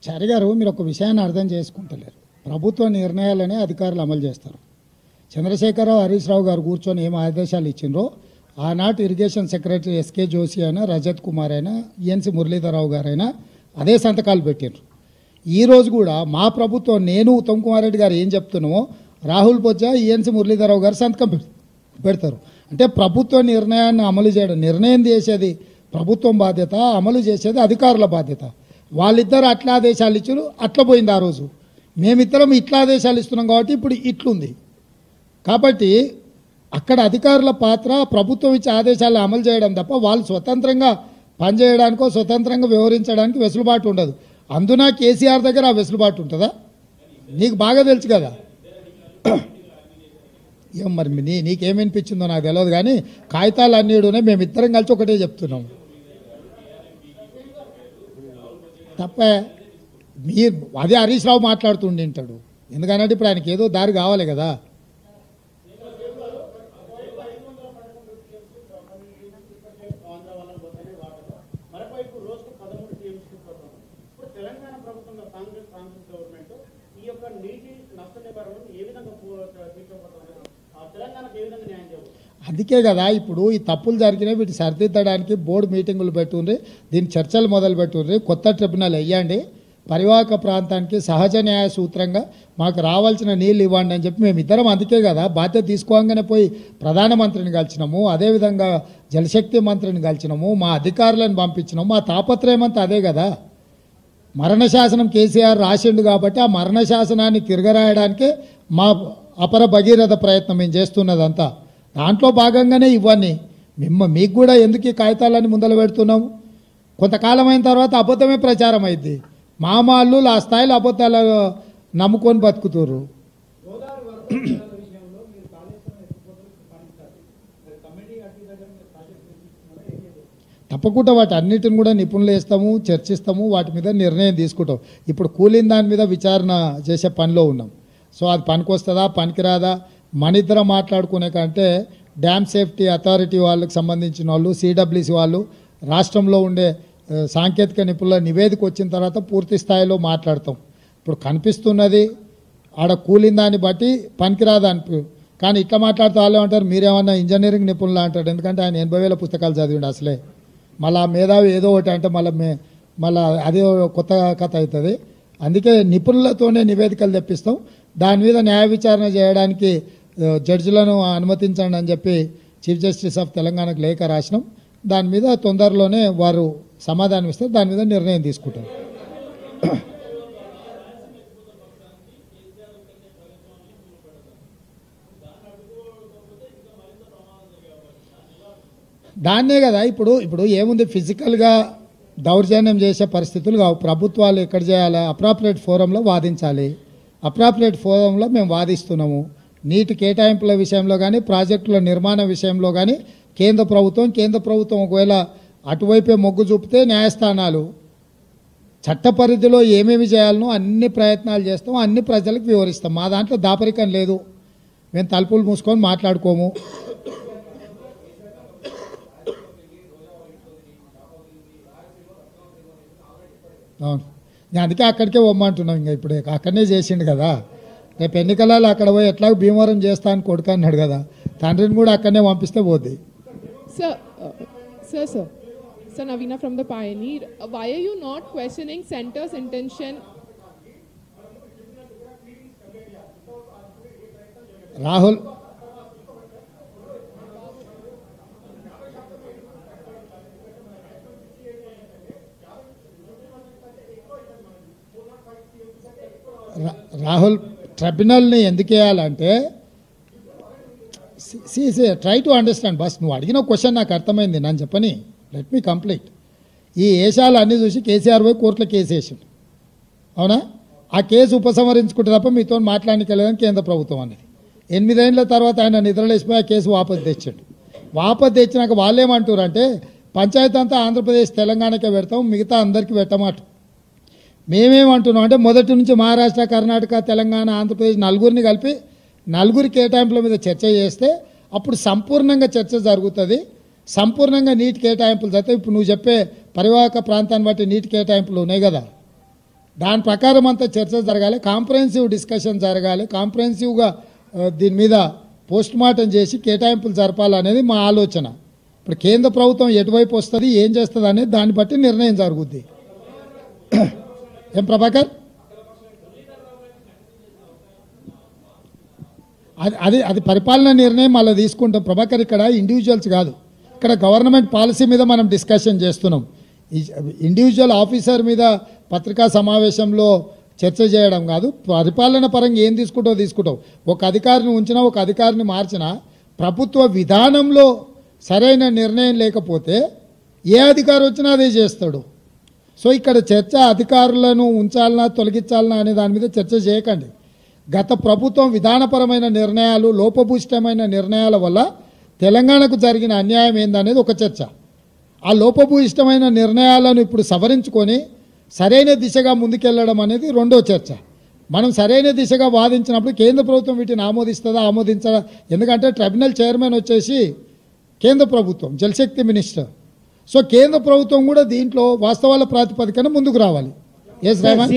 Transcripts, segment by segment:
చారి గారు మీరు ఒక విషయాన్ని అర్థం చేసుకుంటలేరు. ప్రభుత్వ నిర్ణయాలనే అధికారులు అమలు చేస్తారు. చంద్రశేఖరరావు హరీష్ రావు గారు కూర్చొని ఏం ఆదేశాలు ఇచ్చిండ్రో ఆనాటి ఇరిగేషన్ సెక్రటరీ ఎస్కే జోషి అయినా, రజత్ కుమార్ అయినా, ఈఎన్సి మురళీధరరావు గారైనా అదే సంతకాలు పెట్టిండ్రు. ఈరోజు కూడా మా ప్రభుత్వం, నేను ఉత్తమ్ కుమార్ రెడ్డి గారు ఏం చెప్తున్నామో రాహుల్ బొజ్జా, ఈఎన్సి మురళీధరరావు గారు సంతకం పెడతారు. అంటే ప్రభుత్వ నిర్ణయాన్ని అమలు చేయడం, నిర్ణయం చేసేది ప్రభుత్వం బాధ్యత, అమలు చేసేది అధికారుల బాధ్యత. వాళ్ళిద్దరు అట్లా ఆదేశాలు ఇచ్చారు, అట్లా పోయింది. ఆ రోజు మేమిద్దరం ఇట్లా ఆదేశాలు ఇస్తున్నాం కాబట్టి ఇప్పుడు ఇట్లుంది. కాబట్టి అక్కడ అధికారుల పాత్ర ప్రభుత్వం ఇచ్చే ఆదేశాలను అమలు చేయడం తప్ప వాళ్ళు స్వతంత్రంగా పనిచేయడానికో స్వతంత్రంగా వ్యవహరించడానికి వెసులుబాటు ఉండదు. అందున కేసీఆర్ దగ్గర ఆ వెసులుబాటు ఉంటుందా? నీకు బాగా తెలుసు కదా. ఏం మరి నీకేమనిపించిందో నాకు తెలియదు, కానీ కాగితాలు అన్నీడునే మేమిద్దరం కలిసి ఒకటే చెప్తున్నాం తప్ప. మీరు అదే హరీష్ రావు మాట్లాడుతుండి ఉంటాడు, ఎందుకనంటే ఇప్పుడు ఆయనకి ఏదో దారి కావాలి కదా. అందుకే కదా ఇప్పుడు ఈ తప్పులు జరిగినాయి, వీటి సరిదిద్దడానికి బోర్డు మీటింగులు పెట్టుండ్రి, దీని చర్చలు మొదలు పెట్టుండ్రి, కొత్త ట్రిబ్యునల్ వేయండి, పరివాహక ప్రాంతానికి సహజ న్యాయ సూత్రంగా మాకు రావాల్సిన నీళ్ళు ఇవ్వండి అని చెప్పి మేమిద్దరం అందుకే కదా బాధ్యత తీసుకోగానే పోయి ప్రధానమంత్రిని కలిసినాము, అదేవిధంగా జలశక్తి మంత్రిని కలిసినాము, మా అధికారులను పంపించినాము. మా తాపత్రయం అంతా అదే కదా. మరణ శాసనం కేసీఆర్ రాసిండు కాబట్టి ఆ మరణ శాసనాన్ని తిరగరాయడానికి మా అపర భగీరథ ప్రయత్నం మేము చేస్తున్నదంతా. దాంట్లో భాగంగానే ఇవన్నీ మీకు కూడా ఎందుకు ఈ కాగితాలన్నీ ముందలు పెడుతున్నాము. కొంతకాలం అయిన తర్వాత అబద్ధమే ప్రచారం అయింది. మామాళ్ళు ఆ స్థాయిలో అబద్ధాలు నమ్ముకొని బతుకుతారు. తప్పకుండా వాటి అన్నిటిని కూడా నిపుణులు వేస్తాము, చర్చిస్తాము, వాటి మీద నిర్ణయం తీసుకుంటాం. ఇప్పుడు కూలిన దాని మీద విచారణ చేసే పనిలో ఉన్నాం. సో అది పనికొస్తుందా పనికిరాదా మన ఇద్దరం మాట్లాడుకునే కంటే డ్యామ్ సేఫ్టీ అథారిటీ వాళ్ళకి సంబంధించిన వాళ్ళు, సిడబ్ల్యూసి వాళ్ళు, రాష్ట్రంలో ఉండే సాంకేతిక నిపుణుల నివేదిక వచ్చిన తర్వాత పూర్తి స్థాయిలో మాట్లాడతాం. ఇప్పుడు కనిపిస్తున్నది ఆడ కూలిన దాన్ని బట్టి పనికిరాదా కానీ ఇట్లా మాట్లాడుతూ వాళ్ళు అంటారు మీరేమన్నా ఇంజనీరింగ్ నిపుణులు అంటాడు. ఎందుకంటే ఆయన 80,000 పుస్తకాలు చదివిండు అసలే. మళ్ళీ మేధావి ఏదో ఒకటి అంటే మళ్ళీ అదే కొత్త కథ అవుతుంది. అందుకే నిపుణులతోనే నివేదికలు తెప్పిస్తాం. దాని మీద న్యాయ విచారణ చేయడానికి జడ్జిలను అనుమతించండి అని చెప్పి చీఫ్ జస్టిస్ ఆఫ్ తెలంగాణకు లేఖ రాసినాం. దాని మీద తొందరలోనే వారు సమాధానం ఇస్తే దాని మీద నిర్ణయం తీసుకుంటారు. దాన్నే కదా ఇప్పుడు ఏముంది, ఫిజికల్గా దౌర్జన్యం చేసే పరిస్థితులు కావు. ప్రభుత్వాలు ఎక్కడ చేయాలి, అప్రాప్రియేట్ ఫోరంలో వాదించాలి. అప్రాప్రియేట్ ఫోరంలో మేము వాదిస్తున్నాము. నీటి కేటాయింపుల విషయంలో కానీ, ప్రాజెక్టుల నిర్మాణ విషయంలో కానీ కేంద్ర ప్రభుత్వం ఒకవేళ అటువైపే మొగ్గు చూపితే న్యాయస్థానాలు చట్ట పరిధిలో ఏమేమి చేయాలనో అన్ని ప్రయత్నాలు చేస్తాం, అన్ని ప్రజలకు వివరిస్తాం. మా దాంట్లో దాపరికం లేదు, మేము తలుపులు మూసుకొని మాట్లాడుకోము. అవును, నేను అందుకే అక్కడికే పోమ్మంటున్నాం. ఇంకా ఇప్పుడు అక్కడనే చేసిండు కదా, రేపు ఎన్నికలలో అక్కడ పోయి ఎట్లా భీమవరం చేస్తా అని కొడుకు అన్నాడు కదా, తండ్రిని కూడా అక్కడనే పంపిస్తే పోద్ది. Sir, Navina from the Pioneer, why are you not questioning Centre's intention? Rahul ట్రిబ్యునల్ని ఎందుకు వేయాలంటే ట్రై టు అండర్స్టాండ్. బస్ నువ్వు అడిగిన క్వశ్చన్ నాకు అర్థమైంది, నన్ను చెప్పని లెట్ మీ కంప్లీట్. ఈ వేషాలు అన్నీ చూసి కేసీఆర్ పోయి కోర్టులో కేసు వేసిండు, అవునా? ఆ కేసు ఉపసంహరించుకుంటే తప్ప మీతో మాట్లాడలేదని కేంద్ర ప్రభుత్వం అనేది. 8 ఏళ్ళ తర్వాత ఆయన నిద్రలేసిపోయి ఆ కేసు వాపసు తెచ్చాడు. వాపసు తెచ్చినాక వాళ్ళు ఏమంటారు అంటే పంచాయతీ అంతా ఆంధ్రప్రదేశ్ తెలంగాణకే పెడతాం, మిగతా అందరికీ పెట్టమాట. మేమేమంటున్నాం అంటే మొదటి నుంచి మహారాష్ట్ర, కర్ణాటక, తెలంగాణ, ఆంధ్రప్రదేశ్ నలుగురిని కలిపి నలుగురి కేటాయింపుల మీద చర్చ చేస్తే అప్పుడు సంపూర్ణంగా చర్చ జరుగుతుంది. సంపూర్ణంగా నీటి కేటాయింపులు జరిగితే ఇప్పుడు నువ్వు చెప్పే పరివాహక ప్రాంతాన్ని బట్టి నీటి కేటాయింపులు ఉన్నాయి కదా, దాని ప్రకారం అంతా చర్చ జరగాలి, కాంప్రహెన్సివ్ డిస్కషన్ జరగాలి, కాంప్రహెన్సివ్గా దీని మీద పోస్ట్ మార్టం చేసి కేటాయింపులు జరపాలనేది మా ఆలోచన. ఇప్పుడు కేంద్ర ప్రభుత్వం ఎటువైపు వస్తుంది, ఏం చేస్తుంది అనేది దాన్ని బట్టి నిర్ణయం జరుగుద్ది. ఏం ప్రభాకర్? అది పరిపాలన నిర్ణయం అలా తీసుకుంటాం ప్రభాకర్. ఇక్కడ ఇండివిజువల్స్ కాదు, ఇక్కడ గవర్నమెంట్ పాలసీ మీద మనం డిస్కషన్ చేస్తున్నాం. ఇండివిజువల్ ఆఫీసర్ మీద పత్రికా సమావేశంలో చర్చ చేయడం కాదు. పరిపాలన పరంగా ఏం తీసుకుంటావు. ఒక అధికారిని ఉంచినా ఒక అధికారిని మార్చినా ప్రభుత్వ విధానంలో సరైన నిర్ణయం లేకపోతే ఏ అధికారి వచ్చినా అదే చేస్తాడు. సో ఇక్కడ చర్చ అధికారులను ఉంచాలనా తొలగించాలనా అనే దాని మీద చర్చ చేయకండి. గత ప్రభుత్వం విధానపరమైన నిర్ణయాలు, లోపభూయిష్టమైన నిర్ణయాల వల్ల తెలంగాణకు జరిగిన అన్యాయం ఏందనేది ఒక చర్చ. ఆ లోపభూయిష్టమైన నిర్ణయాలను ఇప్పుడు సవరించుకొని సరైన దిశగా ముందుకెళ్లడం అనేది రెండో చర్చ. మనం సరైన దిశగా వాదించినప్పుడు కేంద్ర ప్రభుత్వం వీటిని ఆమోదిస్తుందా ఆమోదించదా, ఎందుకంటే ట్రైబ్యునల్ చైర్మన్ వచ్చేసి కేంద్ర ప్రభుత్వం, జలశక్తి మినిస్టర్. సో కేంద్ర ప్రభుత్వం కూడా దీంట్లో వాస్తవాల ప్రాతిపదికన ముందుకు రావాలి. ఎస్ రెహమాన్.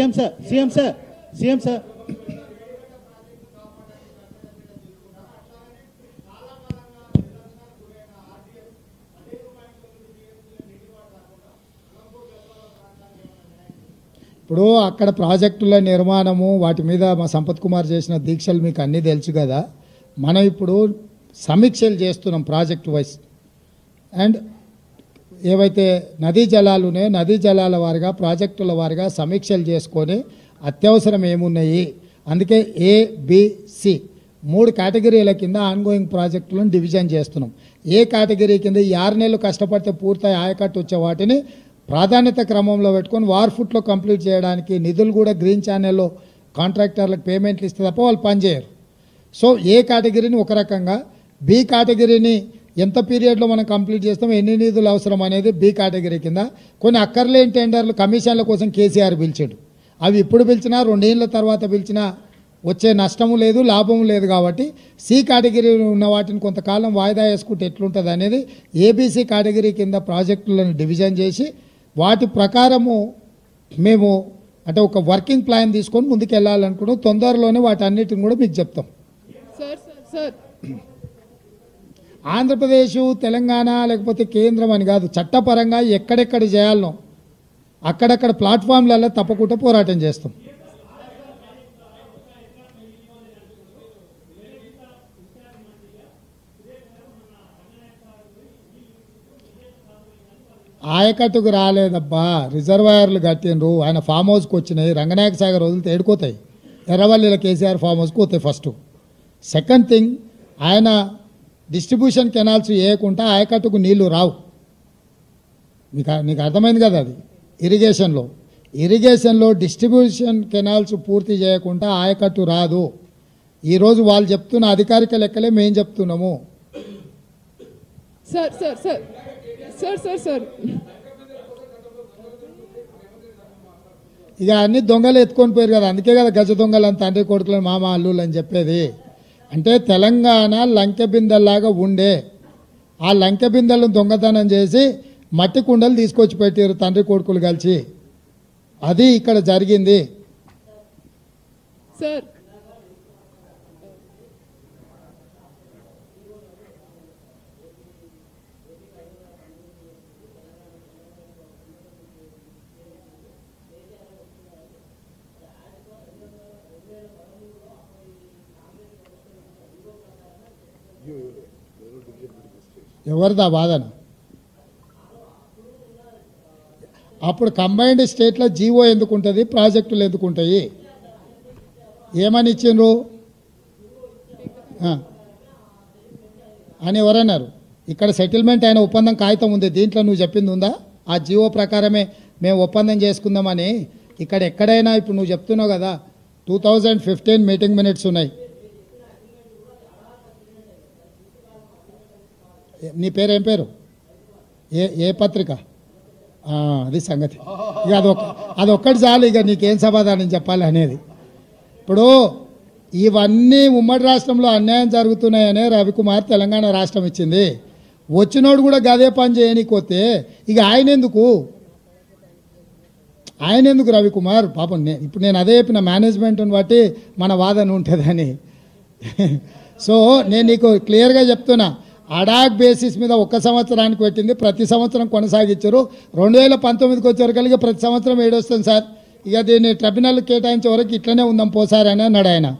సీఎం సార్ ఇప్పుడు అక్కడ ప్రాజెక్టుల నిర్మాణము వాటి మీద మా సంపత్ కుమార్ చేసిన దీక్షలు మీకు అన్నీ తెలుసు కదా. మనం ఇప్పుడు సమీక్షలు చేస్తున్నాం ప్రాజెక్ట్ వైజ్. అండ్ ఏవైతే నదీ జలాలు ఉన్నాయో నదీ జలాల వారిగా ప్రాజెక్టుల వారిగా సమీక్షలు చేసుకొని అత్యవసరం ఏమున్నాయి, అందుకే ABC 3 కేటగిరీల కింద ఆన్గోయింగ్ ప్రాజెక్టులను డివిజన్ చేస్తున్నాం. ఏ కేటగిరీ కింద ఈ 6 నెలలు కష్టపడితే పూర్తయి ఆయకట్టు వచ్చే వాటిని ప్రాధాన్యత క్రమంలో పెట్టుకొని వార్ఫుట్లో కంప్లీట్ చేయడానికి నిధులు కూడా గ్రీన్ ఛానల్లో కాంట్రాక్టర్లకు పేమెంట్లు ఇస్తే తప్ప వాళ్ళు పనిచేయరు. సో ఏ కేటగిరీని ఒక రకంగా, బి కేటగిరీని ఎంత పీరియడ్లో మనం కంప్లీట్ చేస్తాం, ఎన్ని నిధులు అవసరం అనేది బి కేటగిరీ కింద. కొన్ని అక్కర్లేని టెండర్లు కమిషన్ల కోసం కేసీఆర్ పిలిచాడు. అవి ఇప్పుడు పిలిచినా 2 ఏళ్ళ తర్వాత పిలిచినా వచ్చే నష్టము లేదు లాభము లేదు. కాబట్టి సి కేటగిరీ ఉన్న వాటిని కొంతకాలం వాయిదా వేసుకుంటే ఎట్లుంటుంది అనేది ABC కేటగిరీ కింద ప్రాజెక్టులను డివిజన్ చేసి వాటి ప్రకారము మేము అంటే ఒక వర్కింగ్ ప్లాన్ తీసుకొని ముందుకు వెళ్ళాలనుకున్నాం. తొందరలోనే వాటి అన్నిటిని కూడా మీకు చెప్తాం. సార్ ఆంధ్రప్రదేశ్, తెలంగాణ లేకపోతే కేంద్రం అని కాదు, చట్టపరంగా ఎక్కడెక్కడ చేయాలనో అక్కడక్కడ ప్లాట్ఫామ్లలో తప్పకుండా పోరాటం చేస్తాం. ఆయకట్టుకు రాలేదబ్బా, రిజర్వాయర్లు కట్టినరు, ఆయన ఫామ్ హౌస్కి వచ్చినాయి. రంగనాయక సాగర్ వదిలితే ఏడుకోతాయి, ఎర్రవల్లిలో కేసీఆర్ ఫామ్ హౌస్కి పోతాయి ఫస్ట్. సెకండ్ థింగ్, ఆయన డిస్ట్రిబ్యూషన్ కెనాల్స్ వేయకుండా ఆయకట్టుకు నీళ్లు రావు. నీకు అర్థమైంది కదా. అది ఇరిగేషన్లో డిస్ట్రిబ్యూషన్ కెనాల్స్ పూర్తి చేయకుండా ఆయకట్టు రాదు. ఈరోజు వాళ్ళు చెప్తున్న అధికారిక లెక్కలే మేము చెప్తున్నాము. సార్ ఇక అన్ని దొంగలు ఎత్తుకొని పోయారు కదా, అందుకే కదా గజ దొంగలు అని తండ్రి కొడుకులు మామ అల్లుళ్ళు అని చెప్పేది. అంటే తెలంగాణ లంకె బిందెల్లాగా ఉండే ఆ లంకె బిందెలను దొంగతనం చేసి మట్టి కుండలు తీసుకొచ్చి పెట్టారు తండ్రి కొడుకులు కలిసి. అది ఇక్కడ జరిగింది. సార్ ఎవరిదా వాదన? అప్పుడు కంబైన్డ్ స్టేట్లో జీవో ఎందుకు ఉంటుంది, ప్రాజెక్టులు ఎందుకు ఉంటాయి? ఏమని ఇచ్చిండ్రు అని ఎవరన్నారు? ఇక్కడ సెటిల్మెంట్ అయిన ఒప్పందం కాగితం ఉంది, దీంట్లో నువ్వు చెప్పింది ఉందా? ఆ జీవో ప్రకారమే మేము ఒప్పందం చేసుకుందామని. ఇక్కడ ఎక్కడైనా ఇప్పుడు నువ్వు చెప్తున్నావు కదా 2015 మీటింగ్ మినిట్స్ ఉన్నాయి. నీ పేరు ఏం పేరు? ఏ పత్రిక? అది సంగతి. ఇక అదొక్కటి చాలు, ఇక నీకేం సమాధానం చెప్పాలి అనేది. ఇప్పుడు ఇవన్నీ ఉమ్మడి రాష్ట్రంలో అన్యాయం జరుగుతున్నాయనే రవికుమార్ తెలంగాణ రాష్ట్రం ఇచ్చింది. వచ్చినోడు కూడా గదే పని చేయనీకొస్తే ఇక ఆయన ఎందుకు? ఆయన ఎందుకు రవికుమార్ పాపం ఇప్పుడు నేను అదే చెప్పిన మేనేజ్మెంట్ని బట్టి మన వాదన ఉంటుందని. సో నేను నీకు క్లియర్గా చెప్తున్నా, అడాక్ బేసిస్ మీద ఒక్క సంవత్సరానికి పెట్టింది, ప్రతి సంవత్సరం కొనసాగించారు. 2019కి వచ్చే కలిగి ప్రతి సంవత్సరం ఏడొస్తుంది సార్, ఇక దీన్ని ట్రిబ్యునల్ కేటాయించే వరకు ఇట్లనే ఉందాం పోసారి అని అన్నాడు ఆయన.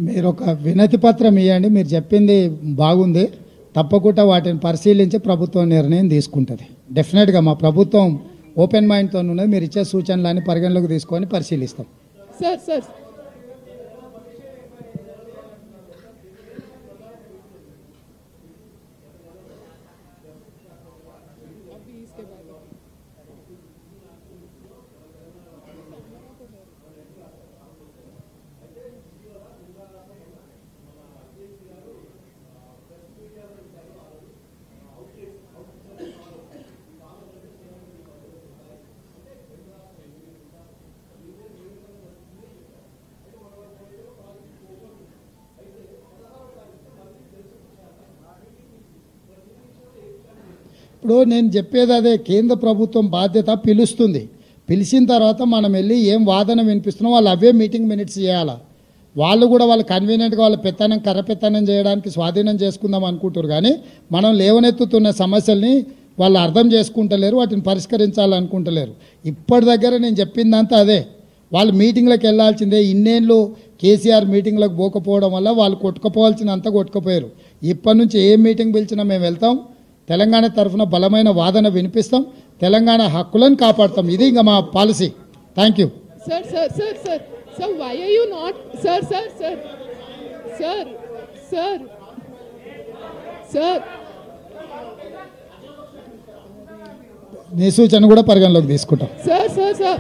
మీరు ఒక వినతి పత్రం ఇవ్వండి, మీరు చెప్పింది బాగుంది, తప్పకుండా వాటిని పరిశీలించి ప్రభుత్వం నిర్ణయం తీసుకుంటుంది. డెఫినెట్గా మా ప్రభుత్వం ఓపెన్ మైండ్తో ఉన్నది, మీరు ఇచ్చే సూచనలన్నీ పరిగణలోకి తీసుకొని పరిశీలిస్తాం. సార్ ఇప్పుడు నేను చెప్పేది అదే, కేంద్ర ప్రభుత్వం బాధ్యత పిలుస్తుంది, పిలిచిన తర్వాత మనం వెళ్ళి ఏం వాదన వినిపిస్తున్నాం వాళ్ళు అవే మీటింగ్ మినిట్స్ చేయాలా. వాళ్ళు కూడా వాళ్ళు కన్వీనియంట్గా వాళ్ళ పెత్తనం కర్రపెత్తనం చేయడానికి స్వాధీనం చేసుకుందాం అనుకుంటారు, కానీ మనం లేవనెత్తుతున్న సమస్యల్ని వాళ్ళు అర్థం చేసుకుంటలేరు, వాటిని పరిష్కరించాలనుకుంటలేరు. ఇప్పటి దగ్గర నేను చెప్పిందంతా అదే, వాళ్ళు మీటింగ్లకు వెళ్ళాల్సిందే. ఇన్నేళ్ళు కేసీఆర్ మీటింగ్లకు పోకపోవడం వల్ల వాళ్ళు కొట్టుకుపోవాల్సినంత కొట్టుకుపోయారు. ఇప్పటి నుంచి ఏ మీటింగ్ పిలిచినా మేము వెళ్తాం, తెలంగాణ తరఫున బలమైన వాదన వినిపిస్తాం, తెలంగాణ హక్కులను కాపాడతాం. ఇది ఇంకా మా policy. Thank you. Sir, why are you not, sir, నీ సూచన కూడా పరిగణలోకి తీసుకుంటాం. sir.